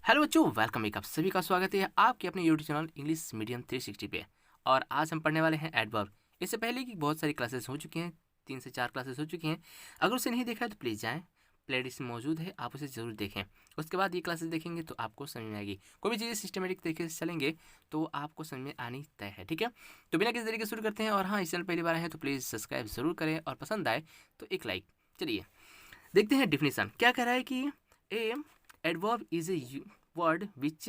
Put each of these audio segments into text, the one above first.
Hello बच्चों, welcome एक आप सभी का स्वागत है आपके अपने यूट्यूब चैनल इंग्लिश मीडियम 360 पे। और आज हम पढ़ने वाले हैं एडवर्ब। इससे पहले की बहुत सारी क्लासेस हो चुकी हैं, 3 से 4 क्लासेस हो चुकी हैं। अगर उसे नहीं देखा है तो प्लीज़ जाएं, प्लेलिस्ट में मौजूद है, आप उसे ज़रूर देखें। उसके बाद ये क्लासेस देखेंगे तो आपको समझ में आएगी। कोई भी चीज़ें सिस्टमेटिक तरीके से चलेंगे तो आपको समझ में आनी तय है, ठीक है। तो बिना किसी तरीके शुरू करते हैं। और हाँ, इस चैनल पहली बार है तो प्लीज़ सब्सक्राइब ज़रूर करें और पसंद आए तो एक लाइक। चलिए देखते हैं डिफिनीसन क्या कह रहा है कि a adverb is a word which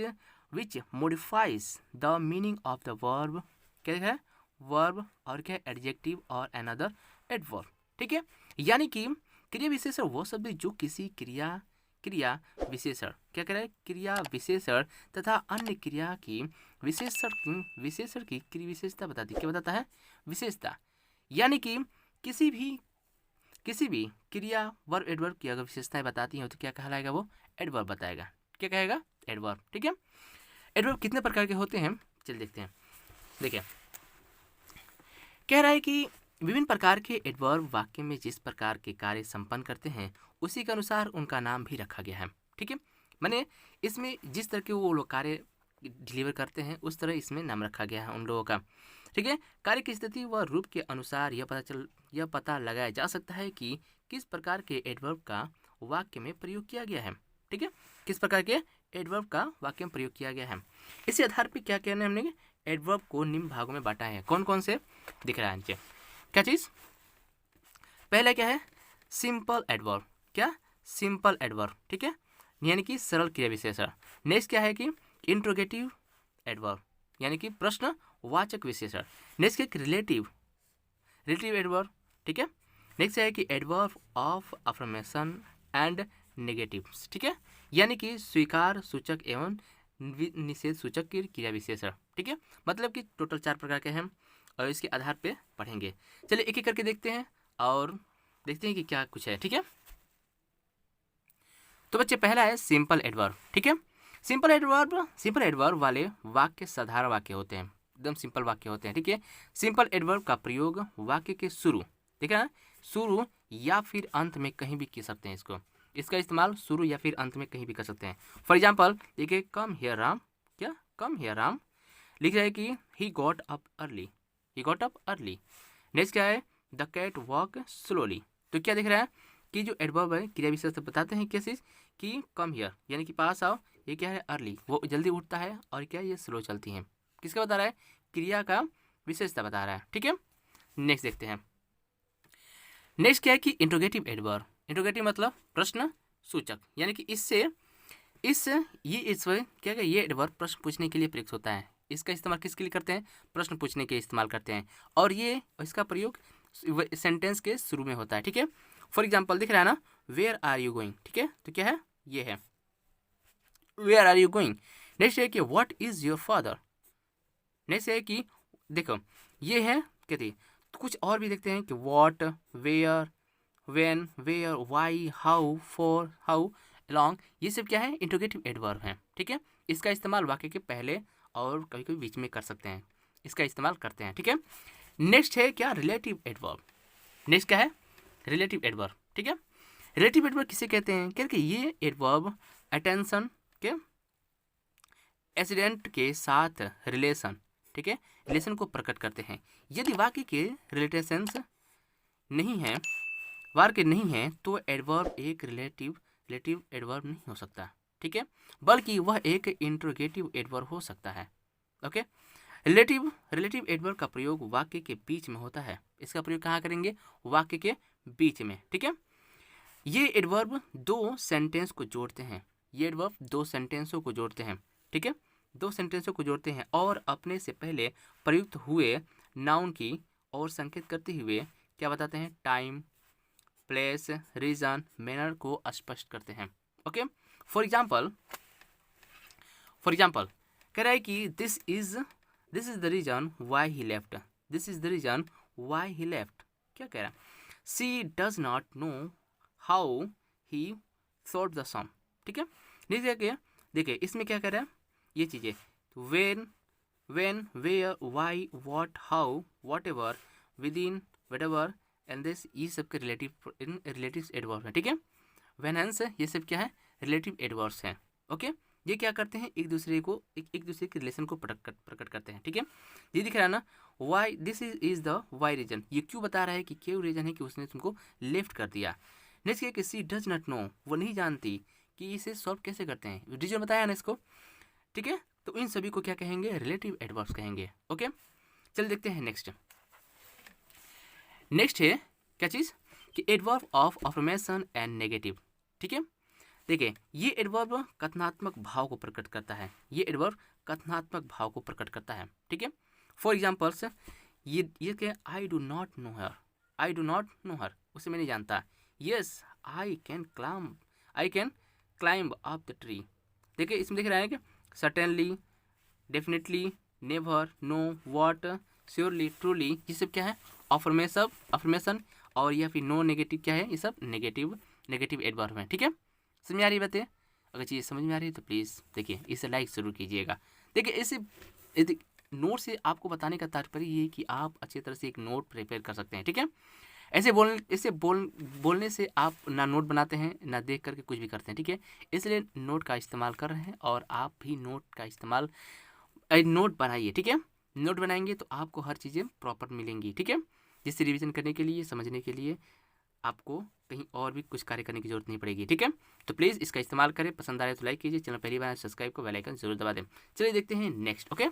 modifies the meaning of the verb. क्या है वर्ब और क्या एडजेक्टिव और अनदर एडवर्ब, ठीक है। यानी कि क्रिया विशेषण वो शब्द जो किसी क्रिया विशेषण क्या कह रहा है, क्रिया विशेषण तथा अन्य क्रिया की विशेषण की क्रिया विशेषता बताती है। क्या बताता है? विशेषता। यानी कि किसी भी क्रिया वर्ब एडवर्ब की अगर विशेषताएं बताती हैं तो क्या कहलाएगा? वो एडवर्ब बताएगा। क्या कहेगा? एडवर्ब, ठीक है। एडवर्ब कितने प्रकार के होते हैं, चल देखते हैं। देखिए कह रहा है कि विभिन्न प्रकार के एडवर्ब वाक्य में जिस प्रकार के कार्य संपन्न करते हैं उसी के अनुसार उनका नाम भी रखा गया है, ठीक है। माने इसमें जिस तरह के वो लोग कार्य डिलीवर करते हैं उस तरह इसमें नाम रखा गया है उन लोगों का, ठीक है। कार्य की स्थिति व रूप के अनुसार यह पता लगाया जा सकता है कि किस प्रकार के एडवर्ब का वाक्य में प्रयोग किया गया है, ठीक है। किस प्रकार के एडवर्ब का वाक्य में प्रयोग किया गया है। इसी आधार पर क्या कहना है हमने, एडवर्ब को निम्न भागों में बांटा है। कौन कौन से दिख रहा है नीचे? क्या चीज? पहला क्या है? Simple adverb. क्या? सिंपल एडवर्ब, ठीक है, यानी कि सरल क्रिया विशेषण। नेक्स्ट क्या है कि इंट्रोगेटिव एडवर्ब, यानी कि प्रश्नवाचक विशेषण। नेक्स्ट क्या? रिलेटिव एडवर्ब, ठीक है। नेक्स्ट है कि adverb of affirmation and negatives, ठीक है, यानी कि स्वीकार सूचक एवं निषेध सूचक की क्रिया विशेषण, ठीक है। मतलब कि टोटल 4 प्रकार के हैं और इसके आधार पे पढ़ेंगे। चलिए एक एक करके देखते हैं और देखते हैं कि क्या कुछ है, ठीक है। तो बच्चे पहला है सिंपल एडवर्ब, ठीक है। सिंपल एडवर्ब वाले वाक्य साधारण वाक्य होते हैं, एकदम सिंपल वाक्य होते हैं, ठीक है। सिंपल एडवर्ब का प्रयोग वाक्य के शुरू, ठीक है ना, शुरू या फिर अंत में कहीं भी कर सकते हैं। इसका इस्तेमाल शुरू या फिर अंत में कहीं भी कर सकते हैं। फॉर एग्जाम्पल देखिए, कम हियर राम। क्या? Come here Ram. लिख रहा है कि he got up early. Next क्या है? The cat walk slowly. तो क्या दिख रहा है कि जो एडवर्ब है क्रिया विशेषता बताते हैं कैसे कि कम हियर यानी कि पास आओ, ये क्या है? अर्ली, वो जल्दी उठता है, और क्या? ये स्लो चलती है। किसका बता रहा है? क्रिया का विशेषता बता रहा है, ठीक है। नेक्स्ट देखते हैं। नेक्स्ट क्या है कि इंट्रोगेटिव एडवर्ब। इंट्रोगेटिव मतलब प्रश्न सूचक, यानी कि क्या है? ये एडवर्ब प्रश्न पूछने के लिए प्रयुक्त होता है। इसका इस्तेमाल किसके लिए करते हैं? प्रश्न पूछने के इस्तेमाल करते हैं, और ये इसका प्रयोग सेंटेंस के शुरू में होता है, ठीक है। फॉर एग्जाम्पल दिख रहा है ना, वेयर आर यू गोइंग, ठीक है। तो क्या है? ये है where are you going. Next है कि what is your father. Next है कि देखो ये है कहती, तो कुछ और भी देखते हैं कि what, where, when, where, why, how, for, how long, ये सब क्या है? इंट्रोगेटिव एडवर्ब हैं, ठीक है। इसका इस्तेमाल वाक्य के पहले और कभी कभी बीच में कर सकते हैं, इसका इस्तेमाल करते हैं, ठीक है। नेक्स्ट है क्या? Relative adverb. नेक्स्ट क्या है? रिलेटिव एडवर्ब, ठीक है। रिलेटिव एडवर्ब किसे कहते हैं? क्योंकि ये एडवर्ब अटेंशन के एसिडेंट के साथ रिलेशन, ठीक है, रिलेशन को प्रकट करते हैं। यदि वाक्य के रिलेशंस नहीं है, वाक्य नहीं है, तो एडवर्ब एक रिलेटिव एडवर्ब नहीं हो सकता, ठीक है, बल्कि वह एक इंट्रोगेटिव एडवर्ब हो सकता है। ओके। रिलेटिव एडवर्ब का प्रयोग वाक्य के बीच में होता है। इसका प्रयोग कहाँ करेंगे? वाक्य के बीच में, ठीक है। ये एडवर्ब दो सेंटेंस को जोड़ते हैं। ये एडवर्ब दो सेंटेंसों को जोड़ते हैं, ठीक है, दो सेंटेंसों को जोड़ते हैं और अपने से पहले प्रयुक्त हुए नाउन की और संकेत करते हुए क्या बताते हैं? टाइम, प्लेस, रीजन, मैनर को स्पष्ट करते हैं। ओके। फॉर एग्जाम्पल कह रहा है कि this is the reason why he left. This is the reason why he left. क्या कह रहा है? She does not know how he thought the sum, ठीक है। देखिए इसमें क्या कह रहा है? ये चीज़ें when, where, why, what, how, whatever, within, whatever and this, ये सब के रिलेटिव एडवर्ब है, ठीक है। वेन, हेंस, ये सब क्या है? रिलेटिव एडवर्ब्स हैं। ओके। ये क्या करते हैं, एक दूसरे के रिलेशन को प्रकट करते हैं। ठीक है, ये दिख रहा है ना, why this is the why reason, ये क्यों बता रहा है कि क्यों रीजन है कि उसने तुमको लेफ्ट कर दिया। नेक्स्ट है कि सी डज नॉट नो, वो नहीं जानती कि इसे सॉल्व कैसे करते हैं, रीजन बताया ना इसको। ठीक है, तो इन सभी को क्या कहेंगे, रिलेटिव एडवर्ब्स कहेंगे। ओके, चल देखते हैं नेक्स्ट। नेक्स्ट है क्या चीज़ कि adverb of affirmation and negative. ठीक है, देखिए ये एडवर्ब कथनात्मक भाव को प्रकट करता है, ये एडवर्ब कथनात्मक भाव को प्रकट करता है। ठीक है, फॉर एग्जाम्पल्स ये क्या, I do not know her, I do not know her, उसे मैं नहीं जानता। Yes I can climb up the tree. देखिए इसमें दिख रहा है कि certainly, definitely, never, no, what, surely, truly, ये सब क्या है, अफर्मेशन, और या फिर नो नेगेटिव क्या है, ये सब नेगेटिव एडवर्ब है। ठीक है, समझ में आ रही बातें? अगर चीज़ समझ में आ रही है तो प्लीज़ देखिए इसे लाइक ज़रूर कीजिएगा। देखिए इसे नोट से आपको बताने का तात्पर्य ये है कि आप अच्छी तरह से एक नोट प्रिपेयर कर सकते हैं। ठीक है, ऐसे बोलने से आप ना नोट बनाते हैं ना देख करके कुछ भी करते हैं। ठीक है, इसलिए नोट का इस्तेमाल कर रहे हैं और आप भी नोट का इस्तेमाल, नोट बनाइए। ठीक है, नोट बनाएंगे तो आपको हर चीज़ें प्रॉपर मिलेंगी। ठीक है, जिससे रिवीजन करने के लिए, समझने के लिए आपको कहीं और भी कुछ कार्य करने की जरूरत नहीं पड़ेगी। ठीक है, तो प्लीज़ इसका इस्तेमाल करें, पसंद आ रहे तो लाइक कीजिए, चैनल पहली बार सब्सक्राइब को बेल आइकन जरूर दबा दें। चलिए देखते हैं नेक्स्ट। ओके,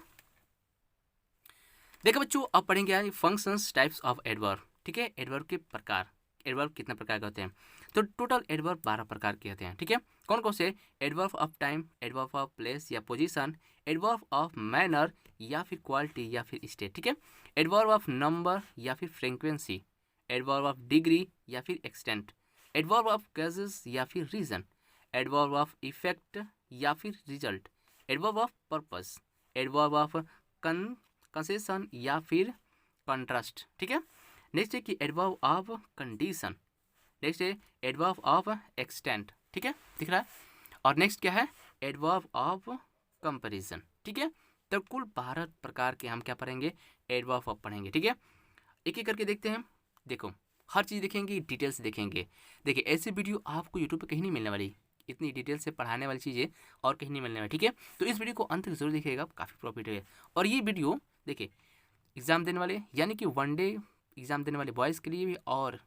देखो बच्चों अब पढ़ेंगे यानी फंक्शंस, टाइप्स ऑफ एडवर्ब। ठीक है, एडवर्ब के प्रकार, एडवर्ब कितने प्रकार के होते हैं, तो टोटल एडवर्ब 12 प्रकार के होते हैं। ठीक है, कौन कौन से, adverb of time, adverb of place या पोजीशन, एडवर्ब ऑफ मैनर या फिर क्वालिटी या फिर स्टेट। ठीक है, एडवर्ब ऑफ नंबर या फिर फ्रीक्वेंसी, एडवर्ब ऑफ डिग्री या फिर एक्सटेंट, एडवर्ब ऑफ केसेस या फिर रीजन, एडवर्ब ऑफ इफेक्ट या फिर result, adverb of purpose, adverb of concession या फिर कंट्रास्ट। ठीक है, नेक्स्ट है कि एडवर्ब ऑफ कंडीशन, नेक्स्ट है एडवर्ब ऑफ एक्सटेंट। ठीक है, दिख रहा है, और नेक्स्ट क्या है, एडवर्ब ऑफ कंपैरिजन। ठीक है, तो कुल 12 प्रकार के हम क्या पढ़ेंगे, एडवर्ब ऑफ पढ़ेंगे। ठीक है, एक एक करके देखते हैं। देखो हर चीज़ देखेंगे, डिटेल्स देखेंगे। देखिए ऐसी वीडियो आपको यूट्यूब पे कहीं नहीं मिलने वाली, इतनी डिटेल से पढ़ाने वाली चीज़ें और कहीं नहीं मिलने वाली। ठीक है, तो इस वीडियो को अंत तक जरूर देखिएगा, काफ़ी प्रॉफिट है। और ये वीडियो देखिए एग्ज़ाम देने वाले यानी कि 1 डे एग्ज़ाम देने वाले बॉयज़ के लिए भी, और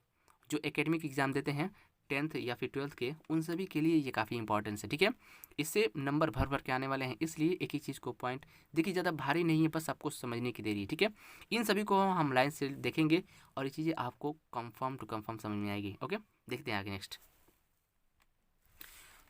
जो एकेडमिक एग्ज़ाम देते हैं 10th या फिर 12th के, उन सभी के लिए ये काफ़ी इंपॉर्टेंस है। ठीक है, इससे नंबर भर के आने वाले हैं, इसलिए एक ही चीज़ को पॉइंट देखिए, ज़्यादा भारी नहीं है, बस आपको समझने की देरी है। ठीक है, इन सभी को हम लाइन से देखेंगे और ये चीज़ें आपको कंफर्म टू कंफर्म समझ में आएगी। ओके, देखते हैं आगे नेक्स्ट।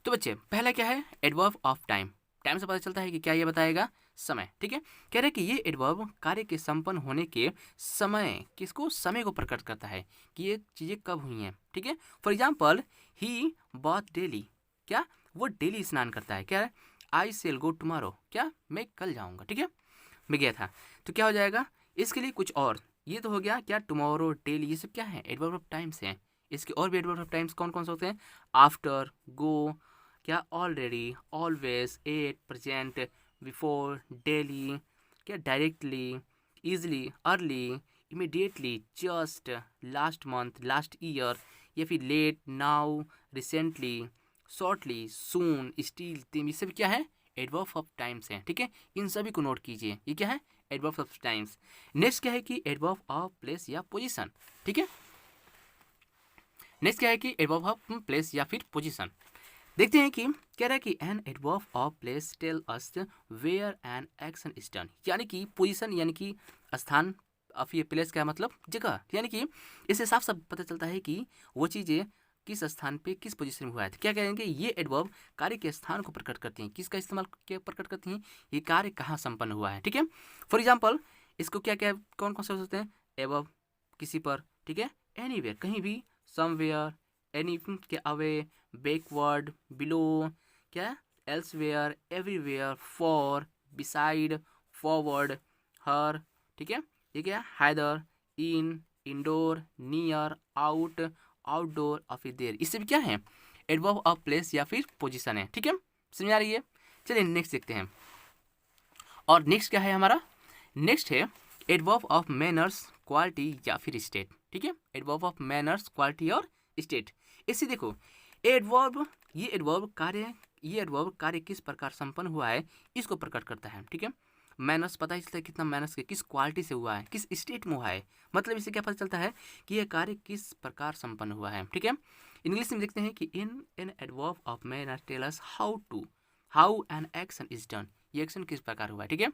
तो बच्चे पहला क्या है, एडवर्ब ऑफ टाइम। टाइम से पता चलता है कि क्या ये बताएगा, समय। ठीक है, कह रहे हैं कि ये एडवर्ब कार्य के संपन्न होने के समय, किसको, समय को प्रकट करता है कि ये चीज़ें कब हुई हैं। ठीक है, for example he both daily, क्या वो डेली स्नान करता है, क्या है, आई सेल गो टुमारो, क्या मैं कल जाऊँगा। ठीक है, मैं गया था, तो क्या हो जाएगा, इसके लिए कुछ और, ये तो हो गया क्या, टुमारो, डेली, ये सब क्या है, एडवर्ब ऑफ टाइम्स हैं। इसके और भी एडवर्ब ऑफ टाइम्स कौन कौन से होते हैं, आफ्टर, गो, क्या already, always, at, present, before, daily, क्या directly, easily, early, immediately, just, last month, last year, या फिर late, now, recently, shortly, soon, still, तिम, ये सब क्या है, एडवर्ब ऑफ टाइम्स हैं। ठीक है, इन सभी को नोट कीजिए, ये क्या है, एडवर्ब ऑफ टाइम्स। नेक्स्ट क्या है कि एडवर्ब ऑफ प्लेस या पोजीशन। ठीक है, नेक्स्ट क्या है कि एडवर्ब ऑफ प्लेस या फिर पोजीशन। देखते हैं कि कह रहा है कि an adverb of place tell us where an action is done, यानी कि पोजीशन यानी कि स्थान, ऑफ ये प्लेस का मतलब जगह, यानी कि इससे साफ साफ पता चलता है कि वो चीज़ें किस स्थान पे किस पोजीशन में हुआ है। तो क्या कहेंगे, ये एडवर्ब कार्य के स्थान को प्रकट करती हैं, किसका इस्तेमाल क्या प्रकट करती हैं, ये कार्य कहाँ संपन्न हुआ है। ठीक है, फॉर एग्जाम्पल इसको क्या क्या कौन कौन से हो सकते हैं, एबव किसी पर, ठीक है, एनीवेयर कहीं भी, समवेयर, एनी के अवे, बैकवर्ड, बिलो, क्या, elsewhere, everywhere, far, beside, forward, here, ठीक है, ये क्या, hither, in, indoor, near, out, outdoor और फिर देर, इससे भी क्या है, एडवर्ब ऑफ प्लेस या फिर पोजीशन है। ठीक है, समझ आ रही है। चलिए नेक्स्ट देखते हैं, और नेक्स्ट क्या है हमारा, नेक्स्ट है एडवर्ब ऑफ मैनर्स, क्वालिटी या फिर स्टेट। ठीक है, एडवर्ब ऑफ मैनर्स, क्वालिटी और स्टेट। इससे देखो एडवर्ब, ये एडवर्ब कार्य ये एडवर्ब कार्य किस प्रकार संपन्न हुआ है इसको प्रकट करता है। ठीक है, मैनर्स पता ही चलता है कितना मैनर्स के किस क्वालिटी से हुआ है, किस स्टेट में हुआ है, मतलब इससे क्या पता चलता है कि यह कार्य किस प्रकार संपन्न हुआ है। ठीक है, इंग्लिश में देखते हैं कि इन an adverb of manner tell us how an action is done, ये एक्शन किस प्रकार हुआ है। ठीक है,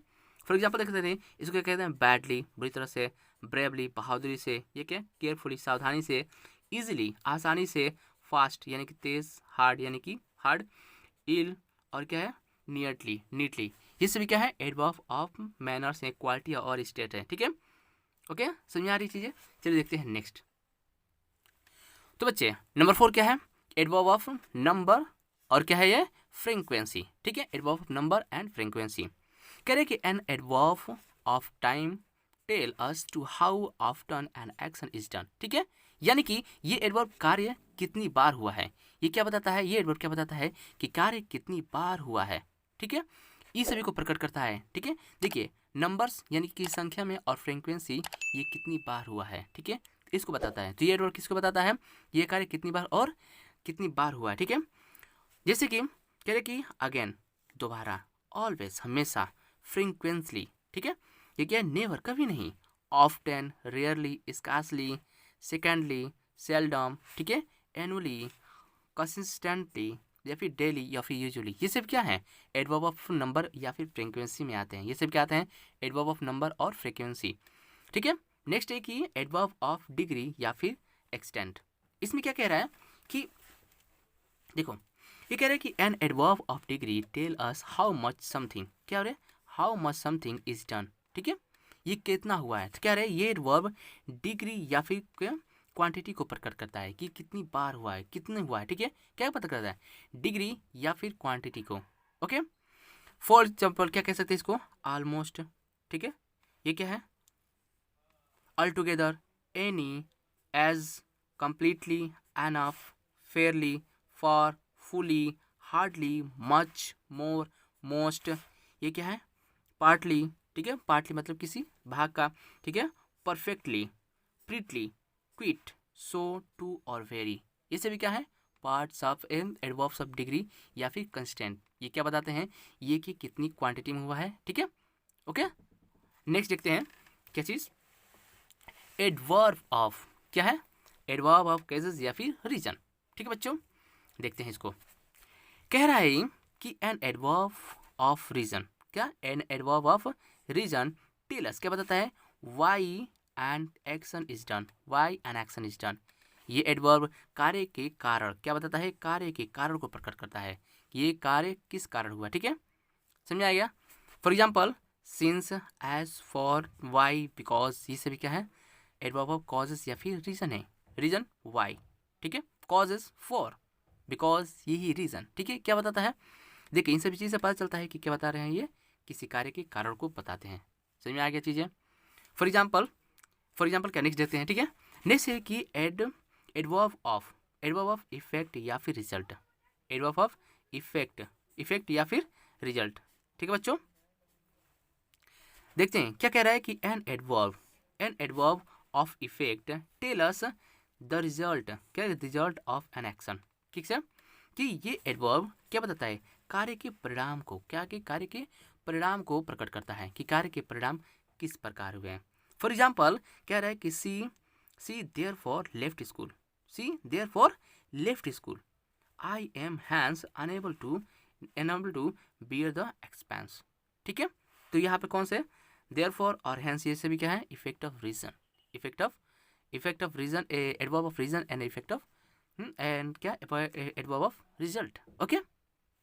फॉर एग्जाम्पल देखते हैं इसको क्या कहते हैं, बैडली बुरी तरह से, ब्रेवली बहादुरी से, ये क्या केयरफुली सावधानी से, इजीली आसानी से, फास्ट यानी कि तेज, हार्ड यानी कि हार्ड, इल और क्या है नीटली, ये सभी क्या है एडवर्ब ऑफ मैनर्स है, क्वालिटी और स्टेट है। ठीक है, ओके, समझ आ रही चीजें। चलिए देखते हैं नेक्स्ट। तो बच्चे नंबर 4 क्या है, एडवर्ब ऑफ नंबर और क्या है ये फ्रीक्वेंसी। ठीक है, adverb of number and frequency कह रहे कि an adverb of time tell us to how often an action is done. ठीक है, यानी कि ये एडवर्ब कार्य कितनी बार हुआ है, ये क्या बताता है, ये एडवर्ब क्या बताता है कि कार्य कितनी बार हुआ है। ठीक है, ये सभी को प्रकट करता है। ठीक है, देखिए नंबर्स यानी कि संख्या में और फ्रीक्वेंसी ये कितनी बार हुआ है। ठीक है, इसको बताता है। तो ये एडवर्ब किसको बताता है, ये कार्य कितनी बार और कितनी बार हुआ है। ठीक है, जैसे कि कह रहे कि अगेन दोबारा, ऑलवेज हमेशा, फ्रीक्वेंटली। ठीक है, ये क्या है नेवर कभी नहीं, often rarely, scarcely, secondly, seldom. ठीक है, एनुअली, कंसिस्टेंटली या फिर डेली या फिर यूजुअली, ये सब क्या है एडवर्ब ऑफ नंबर या फिर फ्रीक्वेंसी में आते हैं। ये सब क्या आते हैं एडवर्ब ऑफ नंबर और फ्रीक्वेंसी। ठीक है, नेक्स्ट है कि एडवर्ब ऑफ डिग्री या फिर एक्सटेंट। इसमें क्या कह रहा है कि देखो ये कह रहा है कि an adverb of degree tell us how much something, क्या हो रहा है how much something is done. ठीक है, ये कितना हुआ है, तो क्या रहे ये एडवर्ब डिग्री या फिर क्वांटिटी को प्रकट करता है कि कितनी बार हुआ है, कितने हुआ है। ठीक है, क्या पता करता है डिग्री या फिर क्वांटिटी को। ओके, फॉर एग्जाम्पल क्या कह सकते हैं इसको, ऑलमोस्ट। ठीक है, ये क्या है altogether, any, as, completely, enough, fairly, for, fully, hardly, much, more, most, ये क्या है पार्टली। ठीक है, पार्टली मतलब किसी भाग का। ठीक है, perfectly, pretty, quite, so, too और वेरी, ये सभी क्या है parts of an adverbs of degree या फिर कंस्टेंट। ये क्या बताते हैं ये कि कितनी क्वांटिटी में हुआ है। ठीक है, ओके, नेक्स्ट देखते हैं क्या चीज, एडवर्ब ऑफ क्या है एडवर्ब ऑफ केसेस या फिर रीजन। ठीक है बच्चों, देखते हैं इसको। कह रहा है कि एन एडवर्ब ऑफ रीजन, क्या an adverb of reason tell us, क्या बताता है why an action is done, why an action is done. ये एडवर्ब कार्य के कारण क्या बताता है, कार्य के कारण को प्रकट करता है, ये कार्य किस कारण हुआ। ठीक है, समझ आ गया। For example since, as, for, why, because, ये सभी क्या है एडवर्ब ऑफ कॉजेस या फिर रीजन है। रीजन वाई, ठीक है, कॉजेस फॉर, बिकॉज, यही रीजन। ठीक है, क्या बताता है देखिए इन सभी चीज़ से पता चलता है कि क्या बता रहे हैं ये किसी कार्य के कारण को बताते हैं। समझ में आ गया चीज़ें। फॉर एग्जाम्पल क्या नेक्स्ट देते हैं। ठीक है, नेक्स्ट है कि एडवर्ब ऑफ इफेक्ट या फिर रिजल्ट, एडवर्ब ऑफ इफेक्ट या फिर रिजल्ट। ठीक है बच्चों, देखते हैं क्या कह रहा है कि an adverb of effect tell us the result, क्या रिजल्ट ऑफ एन एक्शन। ठीक है, कि ये एडवर्ब क्या बताता है कार्य के परिणाम को, क्या के कार्य के परिणाम को प्रकट करता है कि कार्य के परिणाम किस प्रकार हुए हैं। फॉर एग्जाम्पल कह रहा है कि she therefore left school, I am hence unable to bear the expense. ठीक है, तो यहाँ पे कौन से देयरफॉर और हैंस ये सभी क्या है effect of reason, effect of reason, adverb of reason and effect of and क्या एडवर्ब ऑफ रिजल्ट। ओके,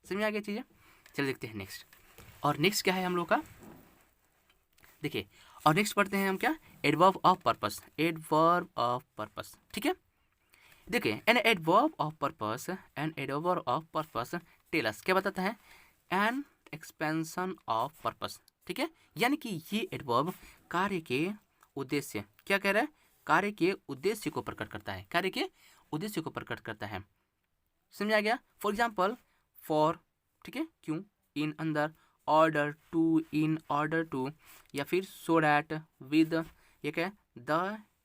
समझ आ गया चीज़ें। चलिए देखते हैं नेक्स्ट। और नेक्स्ट क्या है हम लोग का, देखिए और नेक्स्ट पढ़ते हैं हम क्या एडवर्ब ऑफ पर्पस। ठीक है, देखिए an adverb of purpose tell us, क्या बताता है एन एक्सपेंशन ऑफ पर्पस। ठीक है, यानी कि ये एडवर्ब कार्य के उद्देश्य, क्या कह रहा है कार्य के उद्देश्य को प्रकट करता है, कार्य के उद्देश्य को प्रकट करता है। समझ आ गया। फॉर एग्जाम्पल फॉर, ठीक है, क्यों, in order, order to, in order to, या फिर सो डैट, विद, ये क्या the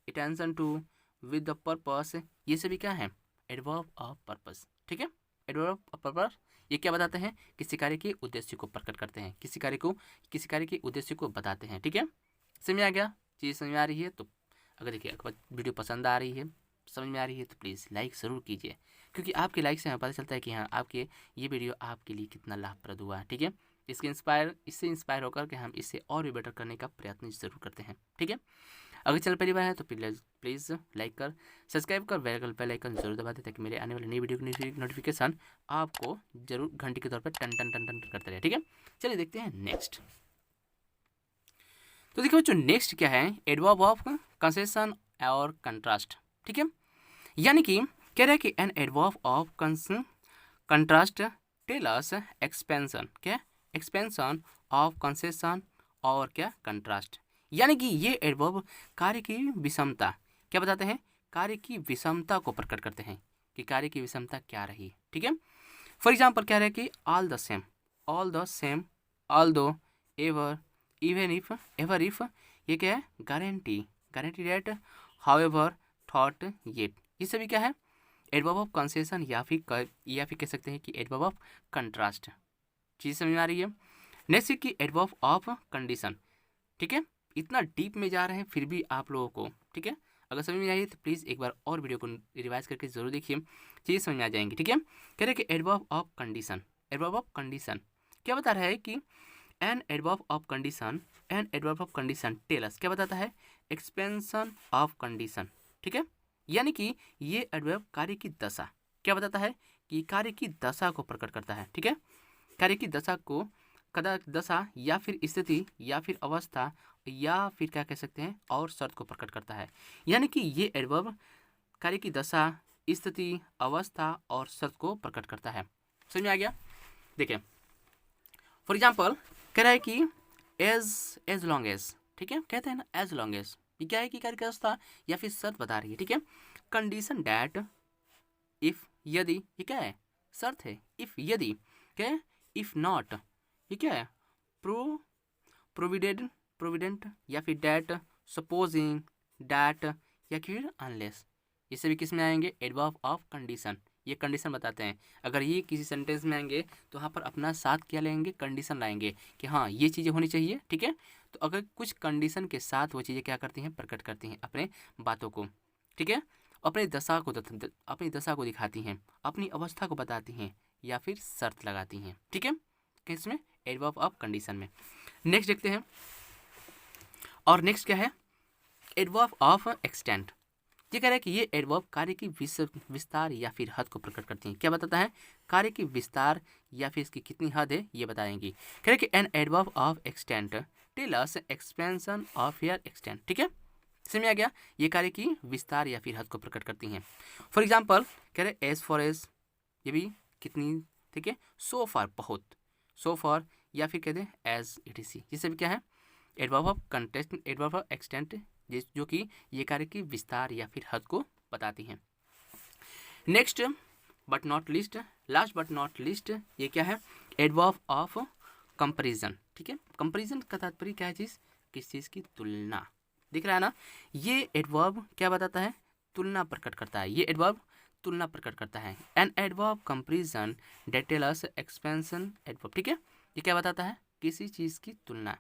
attention to, with the purpose, ये सभी क्या है एडवर्ब ऑफ पर्पस। ठीक है, एडवर्ब ऑफ पर्पस ये क्या बताते हैं? किसी कार्य के उद्देश्य को प्रकट करते हैं, किसी कार्य के उद्देश्य को बताते हैं। ठीक है, समझ में आ गया? चीज़ समझ में आ रही है तो अगर देखिए अगर वीडियो पसंद आ रही है, समझ में आ रही है तो प्लीज़ लाइक ज़रूर कीजिए, क्योंकि आपके लाइक से हमें पता चलता है कि हाँ आपके ये वीडियो आपके लिए कितना लाभप्रद हुआ है। ठीक है, इससे इंस्पायर होकर के हम इससे और भी बेटर करने का प्रयत्न ज़रूर करते हैं। ठीक है, अगर चैनल पहली बार है तो प्लीज़ लाइक कर, सब्सक्राइब कर, बेल आइकन जरूर दबा दें ताकि मेरे आने वाले नई वीडियो की नोटिफिकेशन आपको जरूर घंटे के तौर पर टन टन टन टन करते रहे। ठीक है, चलिए देखते हैं नेक्स्ट। तो देखिए बच्चों नेक्स्ट क्या है? एडवर्ब ऑफ कंसेशन और कंट्रास्ट। ठीक है, यानी कि कह रहा है कि an adverb of contrast tell us expansion, क्या? एक्सपेंशन ऑफ कंसेशन और क्या? कंट्रास्ट। यानी कि ये एडवर्ब कार्य की विषमता क्या बताते हैं? कार्य की विषमता को प्रकट करते हैं कि कार्य की विषमता क्या रही। ठीक है, फॉर एग्जाम्पल कह रहे हैं कि all the same, although, ever, even if, ever if, ये क्या है? Granted that, however, though, yet, ये सभी क्या है? एडवर्ब ऑफ कंसेशन या फिर कह सकते हैं कि एडवर्ब ऑफ कंट्रास्ट। चीज़ समझ में आ रही है? नेक्स्ट की एडवर्ब ऑफ कंडीशन। ठीक है, इतना डीप में जा रहे हैं फिर भी आप लोगों को, ठीक है, अगर समझ में आई तो प्लीज़ एक बार और वीडियो को रिवाइज करके जरूर देखिए, चीज़ समझ में आ जाएंगी। ठीक है, कह रहे हैं कि adverb of condition, adverb of condition क्या बता रहा है कि an adverb of condition tells क्या बताता है? Expansion of condition. ठीक है, यानी कि ये एडवर्ब कार्य की दशा क्या बताता है? कि कार्य की दशा को प्रकट करता है। ठीक है, कार्य की दशा को दशा या फिर स्थिति या फिर अवस्था या फिर क्या कह सकते हैं और शर्त को प्रकट करता है। यानी कि ये एडवर्ब कार्य की दशा, स्थिति, अवस्था और शर्त को प्रकट करता है। समझ में आ गया? देखिए फॉर एग्जाम्पल कह रहा है कि एज लॉन्ग एज, ठीक है, कहते हैं ना एज लॉन्ग एज, ये क्या है कि कार्य की अवस्था या फिर शर्त बता रही है। ठीक है, कंडीशन डैट, इफ, यदि, ये क्या है? शर्त है। इफ, यदि, क्या है? इफ नॉट, ये क्या है? प्रोविडेंट या फिर डैट, सपोजिंग, डैट या फिर अनलेस, ये सभी किस में आएंगे? Adverb of condition. ये कंडीशन बताते हैं। अगर ये किसी सेंटेंस में आएंगे तो वहाँ पर अपना साथ क्या लेंगे? कंडीशन लाएंगे कि हाँ ये चीज़ें होनी चाहिए। ठीक है, तो अगर कुछ कंडीशन के साथ वो चीज़ें क्या करती हैं? प्रकट करती हैं अपने बातों को। ठीक है, अपनी दशा को दिखाती हैं, अपनी अवस्था को बताती हैं या फिर शर्त लगाती हैं। ठीक है, किसमें? एडवर्ब ऑफ कंडीशन में। नेक्स्ट देखते हैं, और नेक्स्ट क्या है? Adverb of extent. ये कह रहा है कि ये एडवर्ब कार्य की विस्तार या फिर हद को प्रकट करती हैं। क्या बताता है? कार्य की विस्तार या फिर इसकी कितनी हद है ये बताएंगी। कह रहे हैं कि an adverb of extent tell us expansion of your extent. ठीक है, समझ में आ गया? ये कार्य की विस्तार या फिर हद को प्रकट करती हैं। फॉर एग्जाम्पल कह रहे एज फॉर एज, ये भी कितनी, ठीक है, सो फॉर बहुत, सो फॉर या फिर कह दें एज इट इज, ये सभी क्या है? Adverb of contest, adverb of extent, जो कि ये कार्य की विस्तार या फिर हद को बताती हैं। Next but not list, last but not list, ये क्या है? Adverb of comparison. ठीक है, कंपैरिजन का तात्पर्य क्या है? चीज़, किस चीज़ की? तुलना। दिख रहा है ना? ये एडवर्ब क्या बताता है? तुलना प्रकट करता है। ये एडवर्ब तुलना प्रकट करता है। An adverb comparison that tell us expansion adverb. ठीक है, ये क्या बताता है? किसी चीज़ की तुलना।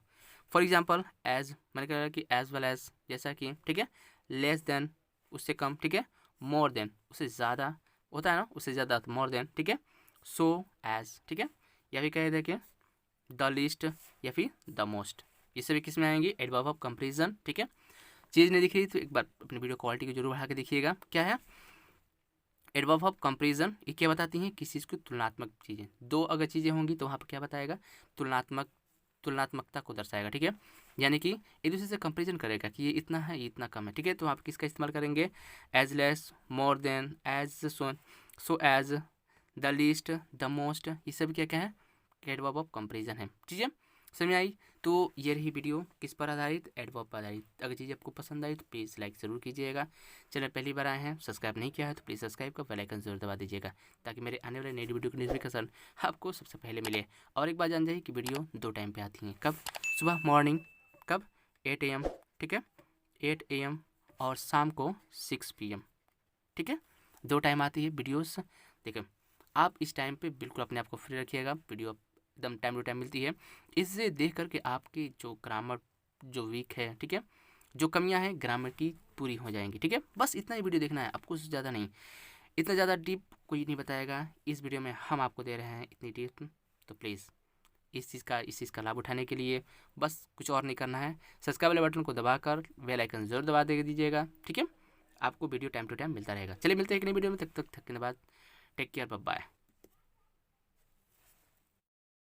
फॉर एग्जाम्पल एज, मैंने कहा कि एज वेल एज, जैसा कि, ठीक है, लेस देन, उससे कम, ठीक है, मोर देन, उससे ज़्यादा होता है ना, उससे ज़्यादा, मोर देन, ठीक है, सो एज, ठीक है, या फिर कह देखिए द लिस्ट या फिर द मोस्ट, ये सभी किस में आएंगे? Adverb of comparison. ठीक है, चीज़ नहीं दिख रही तो एक बार अपनी वीडियो क्वालिटी को जरूर बढ़ा के देखिएगा। क्या है एडवर्ब ऑफ कंपैरिजन? ये क्या बताती हैं? किसी चीज़ की तुलनात्मक चीज़ें, दो अगर चीज़ें होंगी तो वहाँ पर क्या बताएगा? तुलनात्मकता को दर्शाएगा। ठीक है, यानी कि एक दूसरे से कंपैरिजन करेगा कि ये इतना है, ये इतना कम है। ठीक है, तो आप किसका इस्तेमाल करेंगे? As less, more than, as so as, the least, the most, ये सब क्या क्या है? एडवर्ब ऑफ कंपैरिजन है। ठीक है, समझ में आई? तो ये रही वीडियो किस पर आधारित? एडवर्ब पर आधारित। अगर चीज़ आपको पसंद आई तो प्लीज़ लाइक ज़रूर कीजिएगा। चैनल पहली बार आए हैं, सब्सक्राइब नहीं किया है तो प्लीज़ सब्सक्राइब कर बेल आइकन जरूर दबा दीजिएगा ताकि मेरे आने वाले नई वीडियो की नोटिफिकेशन आपको सबसे पहले मिले। और एक बात जान जाइए कि वीडियो 2 टाइम पे आती हैं। कब? सुबह मॉर्निंग, कब? 8 AM, ठीक है, 8 AM, और शाम को 6 PM। ठीक है, 2 टाइम आती है वीडियोस। देखिए आप इस टाइम पे बिल्कुल अपने आप को फ्री रखिएगा, वीडियो एकदम टाइम टू टाइम मिलती है। इससे देख करके आपकी जो ग्रामर जो वीक है, ठीक है, जो कमियां हैं ग्रामर की पूरी हो जाएंगी, ठीक है। बस इतना ही वीडियो देखना है आपको, ज़्यादा नहीं, इतना ज़्यादा डीप कोई नहीं बताएगा। इस वीडियो में हम आपको दे रहे हैं इतनी डीप, तो प्लीज़ इस चीज़ का लाभ उठाने के लिए बस कुछ और नहीं करना है, सब्सक्राइब वाले बटन को दबाकर बेल आइकन जरूर दबा दे दीजिएगा, ठीक है। आपको वीडियो टाइम टू टाइम मिलता रहेगा। चलिए मिलते हैं एक नई वीडियो में, तब तक धन्यवाद, टेक केयर, बाय बाय।